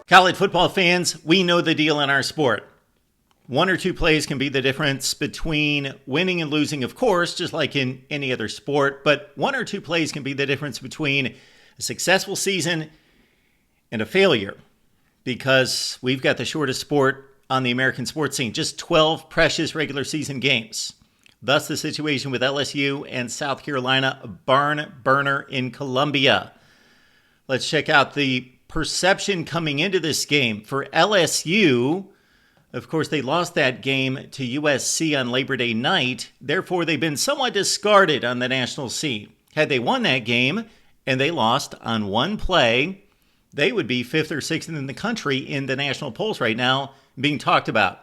College football fans, we know the deal in our sport. One or two plays can be the difference between winning and losing, of course, just like in any other sport. But one or two plays can be the difference between a successful season and a failure, because we've got the shortest sport on the American sports scene, just 12 precious regular season games. Thus the situation with LSU and South Carolina, a barn burner in Columbia. Let's check out the perception coming into this game. For LSU, of course, they lost that game to USC on Labor Day night. Therefore, they've been somewhat discarded on the national scene. Had they won that game and they lost on one play, they would be 5th or 6th in the country in the national polls right now, being talked about.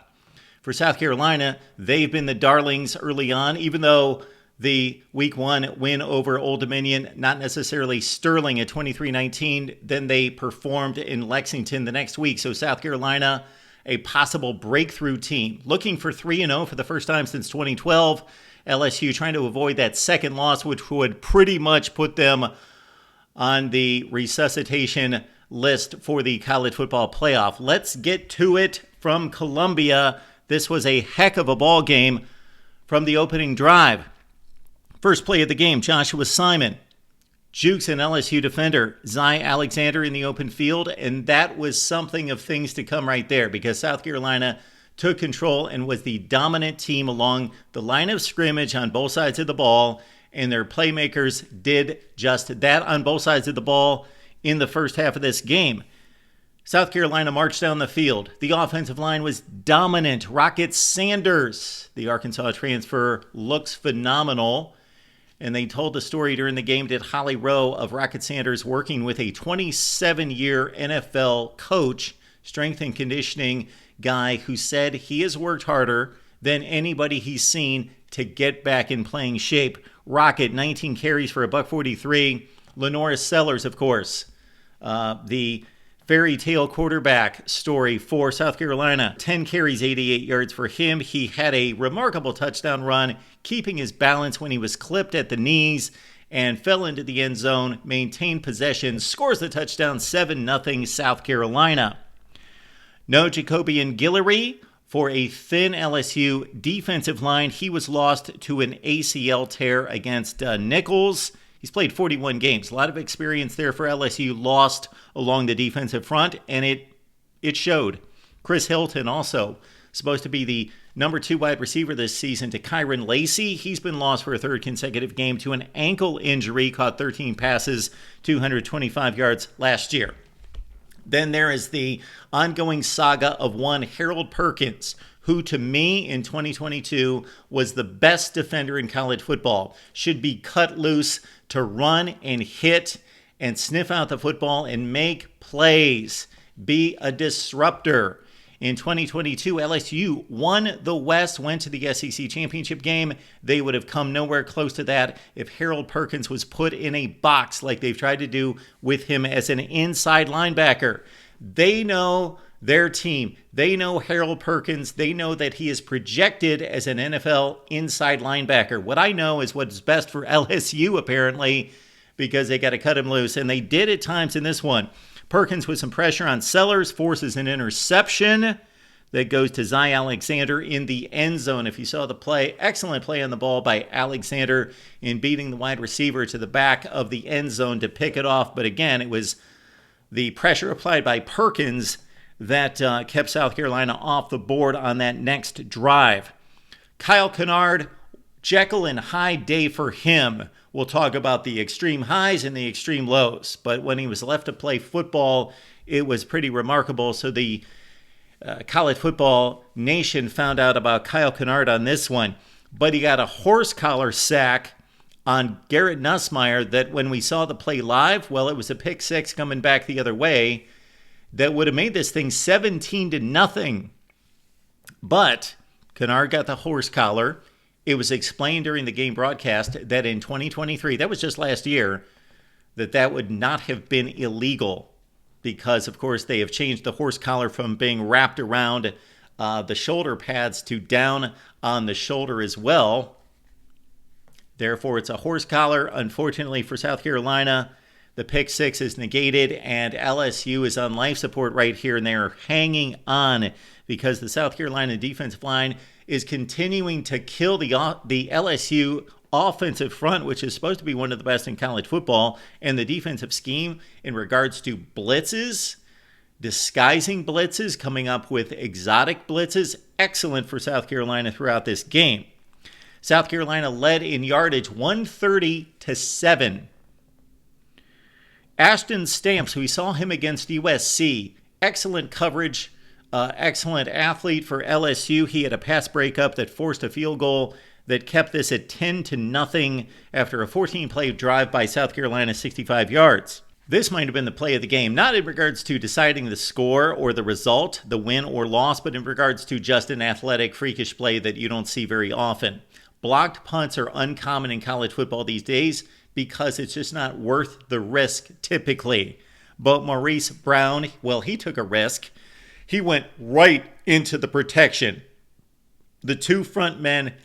For South Carolina, they've been the darlings early on, even though the Week 1 win over Old Dominion, not necessarily sterling at 23-19. Then they performed in Lexington the next week. So South Carolina, a possible breakthrough team, looking for 3-0 for the first time since 2012. LSU trying to avoid that second loss, which would pretty much put them on the resuscitation list for the college football playoff. Let's get to it from Columbia. This was a heck of a ball game from the opening drive. First play of the game, Joshua Simon jukes an LSU defender, Zy Alexander, in the open field, and that was something of things to come right there, because South Carolina took control and was the dominant team along the line of scrimmage on both sides of the ball, and their playmakers did just that on both sides of the ball in the first half of this game. South Carolina marched down the field. The offensive line was dominant. Rocket Sanders, the Arkansas transfer, looks phenomenal. And they told the story during the game, did Holly Rowe, of Rocket Sanders working with a 27-year NFL coach, strength and conditioning guy, who said he has worked harder than anybody he's seen to get back in playing shape. Rocket, 19 carries for $143. Lenora Sellers, of course, the fairy tale quarterback story for South Carolina. 10 carries, 88 yards for him. He had a remarkable touchdown run, keeping his balance when he was clipped at the knees and fell into the end zone, maintained possession, scores the touchdown, 7-0 South Carolina. No Jacobian Guillory for a thin LSU defensive line. He was lost to an ACL tear against Nichols. He's played 41 games. A lot of experience there for LSU, lost along the defensive front, and it showed. Chris Hilton also supposed to be the number 2 wide receiver this season to Kyron Lacey. He's been lost for a third consecutive game to an ankle injury, caught 13 passes, 225 yards last year. Then there is the ongoing saga of one Harold Perkins, who to me in 2022 was the best defender in college football, should be cut loose to run and hit and sniff out the football and make plays, be a disruptor. In 2022, LSU won the West, went to the SEC championship game. They would have come nowhere close to that if Harold Perkins was put in a box like they've tried to do with him as an inside linebacker. They know their team. They know Harold Perkins. They know that he is projected as an NFL inside linebacker. What I know is what's best for LSU, apparently, because they got to cut him loose. And they did at times in this one. Perkins with some pressure on Sellers forces an interception that goes to Zy Alexander in the end zone. If you saw the play, excellent play on the ball by Alexander in beating the wide receiver to the back of the end zone to pick it off. But again, it was the pressure applied by Perkins that kept South Carolina off the board on that next drive. Kyle Kennard, Jekyll and Hyde day for him. We'll talk about the extreme highs and the extreme lows. But when he was left to play football, it was pretty remarkable. So the college football nation found out about Kyle Kennard on this one. But he got a horse collar sack on Garrett Nussmeier that when we saw the play live, well, it was a pick six coming back the other way that would have made this thing 17-0. But Kennard got the horse collar. It was explained during the game broadcast that in 2023, that was just last year, that would not have been illegal because, of course, they have changed the horse collar from being wrapped around the shoulder pads to down on the shoulder as well. Therefore, it's a horse collar. Unfortunately for South Carolina, The pick six is negated, and LSU is on life support right here, and they're hanging on because the South Carolina defensive line is continuing to kill the LSU offensive front, which is supposed to be one of the best in college football, and the defensive scheme in regards to blitzes, disguising blitzes, coming up with exotic blitzes, excellent for South Carolina throughout this game. South Carolina led in yardage 130-7. Ashton Stamps, we saw him against USC, excellent coverage, excellent athlete for LSU. He had a pass breakup that forced a field goal that kept this at 10-0 after a 14-play drive by South Carolina, 65 yards. This might have been the play of the game, not in regards to deciding the score or the result, the win or loss, but in regards to just an athletic, freakish play that you don't see very often. Blocked punts are uncommon in college football these days because it's just not worth the risk typically. But Maurice Brown, well, he took a risk. He went right into the protection. The two front men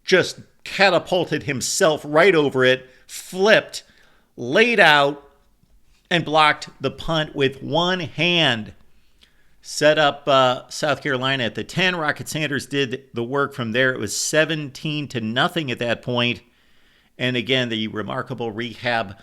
just catapulted himself right over it, flipped, laid out, and blocked the punt with one hand. Set up South Carolina at the 10. Rocket Sanders did the work from there. It was 17-0 at that point. And again, the remarkable rehab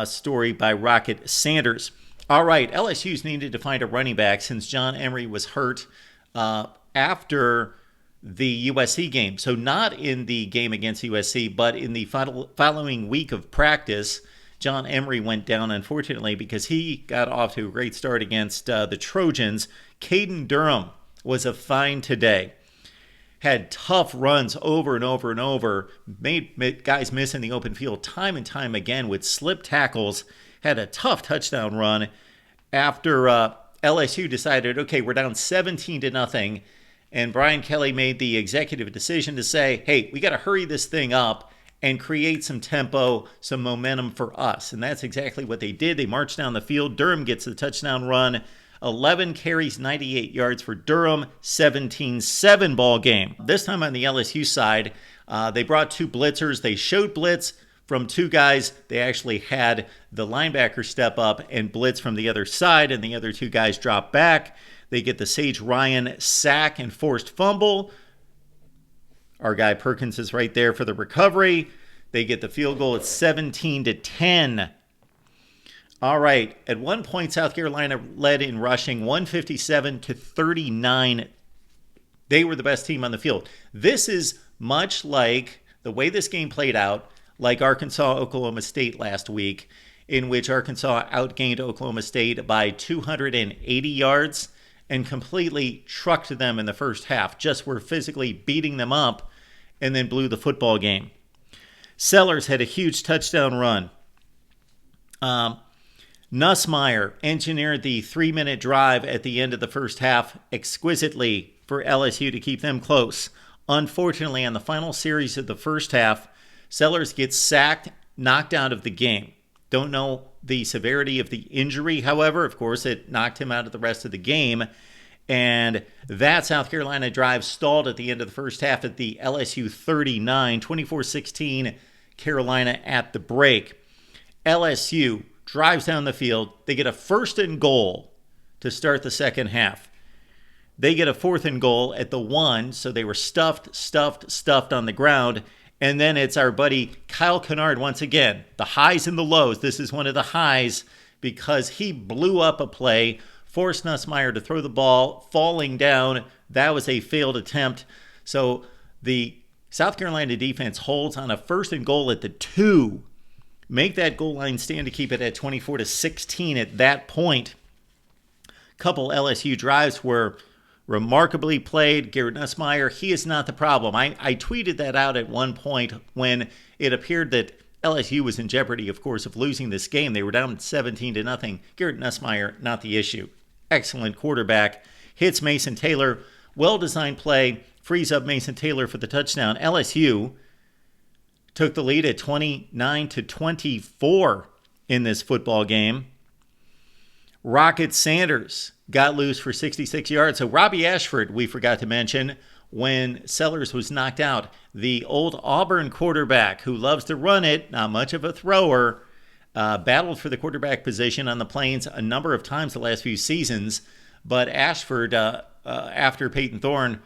story by Rocket Sanders. All right, LSU's needed to find a running back since John Emery was hurt after the USC game. So not in the game against USC, but in the following week of practice, John Emery went down, unfortunately, because he got off to a great start against the Trojans. Caden Durham was a find today. Had tough runs over and over and over. Made guys miss in the open field time and time again with slip tackles. Had a tough touchdown run after LSU decided, okay, we're down 17-0. And Brian Kelly made the executive decision to say, hey, we got to hurry this thing up and create some tempo, some momentum for us. And that's exactly what they did. They marched down the field. Durham gets the touchdown run. 11 carries, 98 yards for Durham, 17-7 ball game. This time on the LSU side, they brought two blitzers. They showed blitz from two guys. They actually had the linebacker step up and blitz from the other side, and the other two guys drop back. They get the Sage Ryan sack and forced fumble. Our guy Perkins is right there for the recovery. They get the field goal at 17-10. All right. At one point, South Carolina led in rushing 157-39. They were the best team on the field. This is much like the way this game played out, like Arkansas-Oklahoma State last week, in which Arkansas outgained Oklahoma State by 280 yards and completely trucked them in the first half, just were physically beating them up and then blew the football game. Sellers had a huge touchdown run. Nussmeier engineered the 3-minute drive at the end of the first half exquisitely for LSU to keep them close. Unfortunately, on the final series of the first half, Sellers gets sacked, knocked out of the game. Don't know the severity of the injury, however. Of course, it knocked him out of the rest of the game. And that South Carolina drive stalled at the end of the first half at the LSU 39, 24-16 Carolina at the break. LSU drives down the field. They get a 1st and goal to start the second half. They get a 4th and goal at the 1, so they were stuffed on the ground. And then it's our buddy Kyle Kennard once again. The highs and the lows. This is one of the highs because he blew up a play, forced Nussmeier to throw the ball, falling down. That was a failed attempt. So the South Carolina defense holds on a 1st and goal at the 2. Make that goal line stand to keep it at 24-16 at that point. Couple LSU drives were remarkably played. Garrett Nussmeier, he is not the problem. I tweeted that out at one point when it appeared that LSU was in jeopardy, of course, of losing this game. They were down 17-0. Garrett Nussmeier, not the issue. Excellent quarterback. Hits Mason Taylor. Well-designed play. Frees up Mason Taylor for the touchdown. LSU took the lead at 29-24 in this football game. Rocket Sanders got loose for 66 yards. So Robbie Ashford, we forgot to mention, when Sellers was knocked out. The old Auburn quarterback who loves to run it, not much of a thrower, battled for the quarterback position on the Plains a number of times the last few seasons, but Ashford, after Peyton Thorne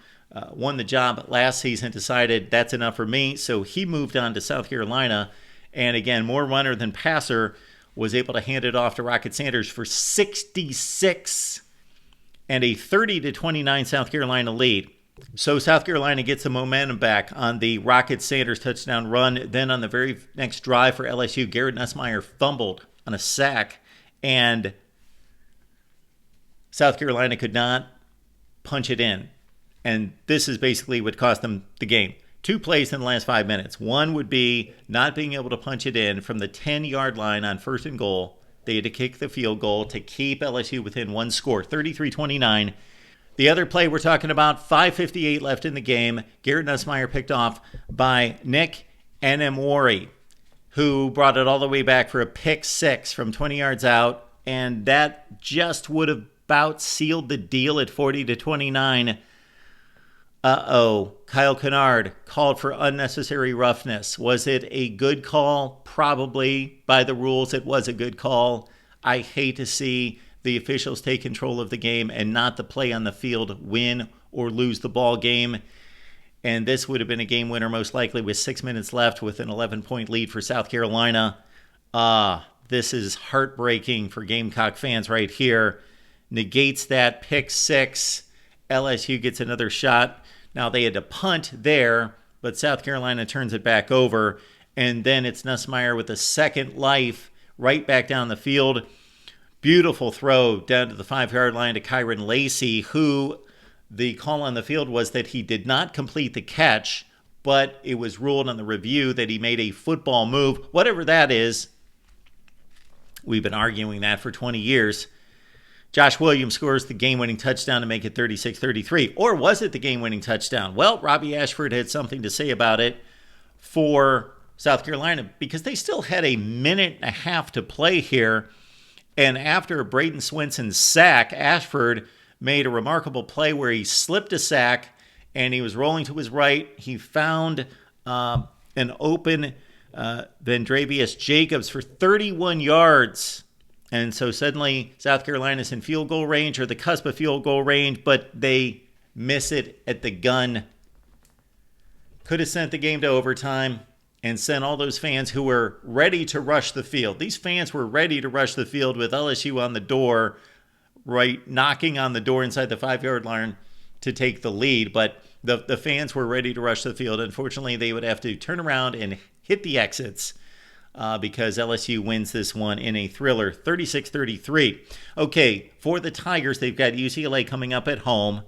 won the job last season, decided that's enough for me, so he moved on to South Carolina, and again, more runner than passer, was able to hand it off to Rocket Sanders for 66 and a 30-29 South Carolina lead. So South Carolina gets the momentum back on the Rocket Sanders touchdown run. Then on the very next drive for LSU, Garrett Nussmeier fumbled on a sack, and South Carolina could not punch it in. And this is basically what cost them the game. 2 plays in the last 5 minutes. One would be not being able to punch it in from the 10-yard line on 1st and goal. They had to kick the field goal to keep LSU within one score, 33-29. The other play we're talking about, 5:58 left in the game. Garrett Nussmeier picked off by Nick Enemwari, who brought it all the way back for a pick 6 from 20 yards out. And that just would have about sealed the deal at 40-29. Kyle Kennard called for unnecessary roughness. Was it a good call? Probably. By the rules, it was a good call. I hate to see the officials take control of the game and not the play on the field win or lose the ball game. And this would have been a game winner most likely with 6 minutes left with an 11-point lead for South Carolina. This is heartbreaking for Gamecock fans right here. Negates that pick 6. LSU gets another shot. Now they had to punt there, but South Carolina turns it back over. And then it's Nussmeier with a second life right back down the field. Beautiful throw down to the 5-yard line to Kyron Lacey, who the call on the field was that he did not complete the catch, but it was ruled on the review that he made a football move. Whatever that is, we've been arguing that for 20 years. Josh Williams scores the game-winning touchdown to make it 36-33. Or was it the game-winning touchdown? Well, Robbie Ashford had something to say about it for South Carolina because they still had a minute and a half to play here. And after Braden Swinson's sack, Ashford made a remarkable play where he slipped a sack and he was rolling to his right. He found an open Vendravius Jacobs for 31 yards. And so suddenly South Carolina's in field goal range or the cusp of field goal range, but they miss it at the gun. Could have sent the game to overtime and sent all those fans who were ready to rush the field. These fans were ready to rush the field with LSU on the door, right, knocking on the door inside the 5-yard line to take the lead. But the fans were ready to rush the field. Unfortunately, they would have to turn around and hit the exits because LSU wins this one in a thriller, 36-33. Okay, for the Tigers, they've got UCLA coming up at home.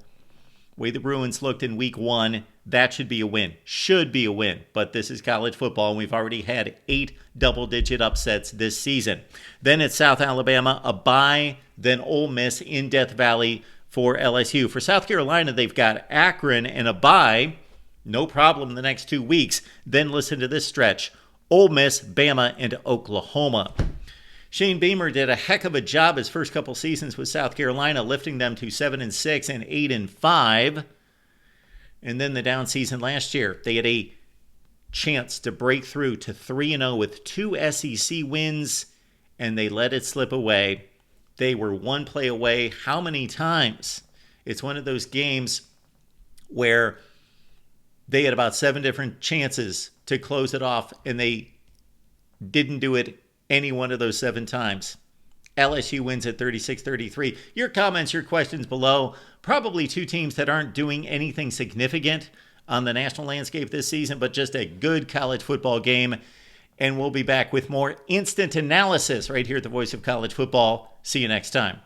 Way the Bruins looked in week 1, that should be a win. Should be a win. But this is college football, and we've already had 8 double-digit upsets this season. Then it's South Alabama, a bye, then Ole Miss in Death Valley for LSU. For South Carolina, they've got Akron and a bye. No problem the next 2 weeks. Then listen to this stretch. Ole Miss, Bama, and Oklahoma. Shane Beamer did a heck of a job his first couple seasons with South Carolina, lifting them to 7-6 and 8-5. And then the down season last year, they had a chance to break through to 3-0 with 2 SEC wins, and they let it slip away. They were 1 play away. How many times? It's one of those games where they had about 7 different chances to close it off, and they didn't do it any one of those 7 times. LSU wins at 36-33. Your comments, your questions below. Probably 2 teams that aren't doing anything significant on the national landscape this season, but just a good college football game. And we'll be back with more instant analysis right here at the Voice of College Football. See you next time.